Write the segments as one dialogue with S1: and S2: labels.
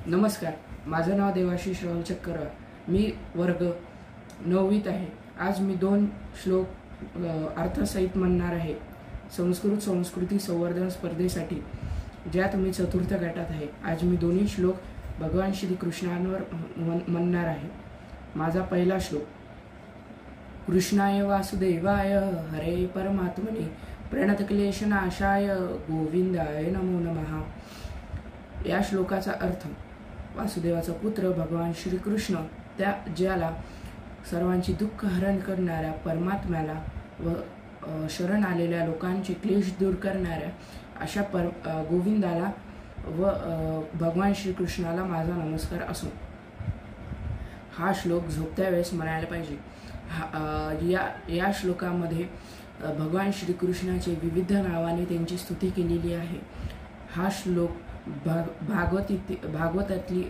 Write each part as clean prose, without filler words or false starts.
S1: नमस्कार, माझं नाव देवाशीष राहुल चक्कर. मी वर्ग 9वीत आहे. आज मी 2 श्लोक अर्थसहित म्हणणार आहे. संस्कृत संस्कृती संवर्धन स्पर्धेसाठी ज्यात मी 4थ्या गटात आहे. आज मी दोन्ही श्लोक भगवान श्रीकृष्णांवर म्हणणार आहे. माझा पहिला श्लोक. कृष्णाय वासुदेवाय हरे परमात्मने प्रणतक्लेशनाशाय गोविंदाय नमो नमः. या श्लोकाचा अर्थ, वासुदेवाचा पुत्र भगवान श्रीकृष्ण त्या ज्याला सर्वांची दुःख हरण करणाऱ्या परमात्म्याला व शरण आलेल्या लोकांचे क्लेश दूर करणाऱ्या अशा गोविंदाला व भगवान श्रीकृष्णाला माझा नमस्कार असो. हा श्लोक झोपत्या वेळेस म्हणायला पाहिजे. या श्लोकामध्ये भगवान श्रीकृष्णाचे विविध नावाने त्यांची स्तुती केलेली आहे. हा श्लोक भागवतातली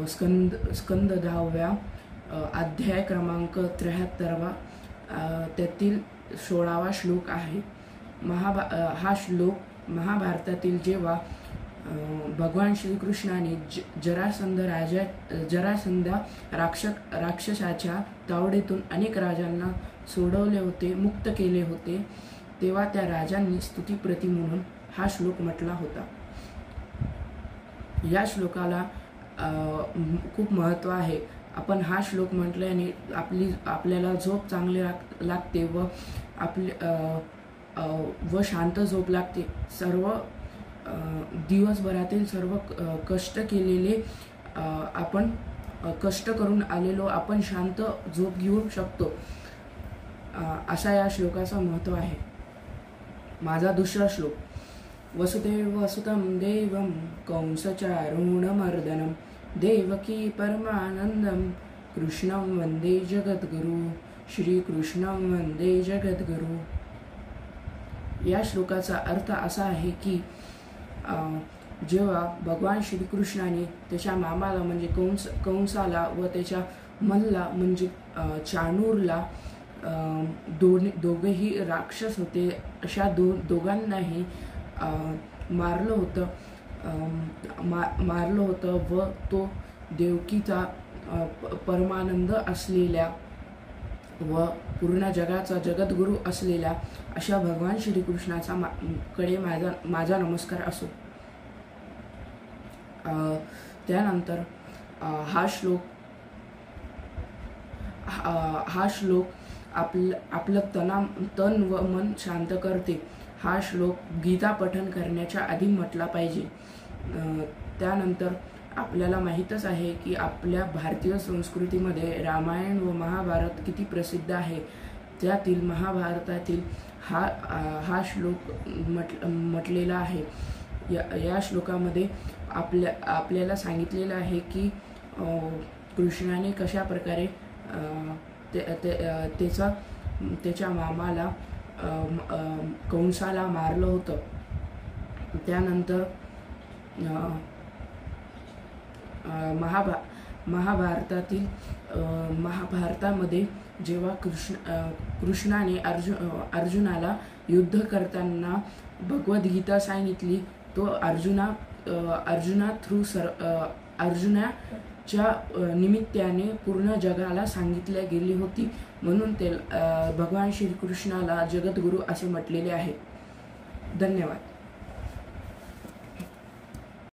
S1: स्कंद 10व्या अध्याय क्रमांक 73 त्यातील 16वा श्लोक आहे. हा श्लोक महाभारतातील जेव्हा भगवान श्रीकृष्णाने जरासंध राक्षसाच्या तावडीतून अनेक राजांना सोडवले होते, मुक्त केले होते, तेव्हा त्या राजांनी स्तुतीप्रती म्हणून हा श्लोक म्हटला होता. या श्लोकाला खूप महत्त्व आहे. आपण हा श्लोक म्हटल्याने आपल्याला झोप चांगली लागते व शांत झोप लागते. सर्व दिवसभरातील सर्व कष्ट केलेले आपण कष्ट करून आलेलो आपण शांत झोप घेऊ शकतो, असा या श्लोकाचं महत्त्व आहे. माझा दुसरा श्लोक. वसुदेव वसुतं देवं कंसचारूणमर्दनं देवकी परमानंदं कृष्णं वंदे जगद्गुरु. श्रीकृष्णं वंदे जगद्गुरु. या श्लोकाचा अर्थ असा आहे की जेव्हा भगवान श्रीकृष्णाने त्याच्या मामाला म्हणजे कंसाला व त्याच्या मल्ला म्हणजे चाणूरला, दोघेही राक्षस होते, अशा दोघांनाही मारलं होतं व तो देवकीचा परमानंद असलेल्या व पूर्ण जगाचा जगद्गुरु असलेल्या अशा भगवान श्रीकृष्णाचा कडे माझा नमस्कार असो. त्यानंतर हा श्लोक आपलं तन व मन शांत करते. हा श्लोक गीता पठण करण्याच्या आधी म्हटला पाहिजे. त्यानंतर आपल्याला माहीतच आहे की आपल्या भारतीय संस्कृतीमध्ये रामायण व महाभारत किती प्रसिद्ध आहे. त्यातील महाभारतातील हा श्लोक म्हटलेला आहे. या श्लोकामध्ये आपल्याला सांगितलेलं आहे की कृष्णाने कशा प्रकारे त्याच्या मामाला कंसाला मारलं होतं. त्यानंतर महाभारतामध्ये जेव्हा कृष्णाने अर्जुनाला युद्ध करताना भगवद्गीता सांगितली, तो अर्जुनाच्या निमित्ताने पूर्ण जगाला सांगितल्या गेली होती. म्हणून भगवान श्रीकृष्णाला जगद्गुरु असे म्हटलेले आहे. धन्यवाद.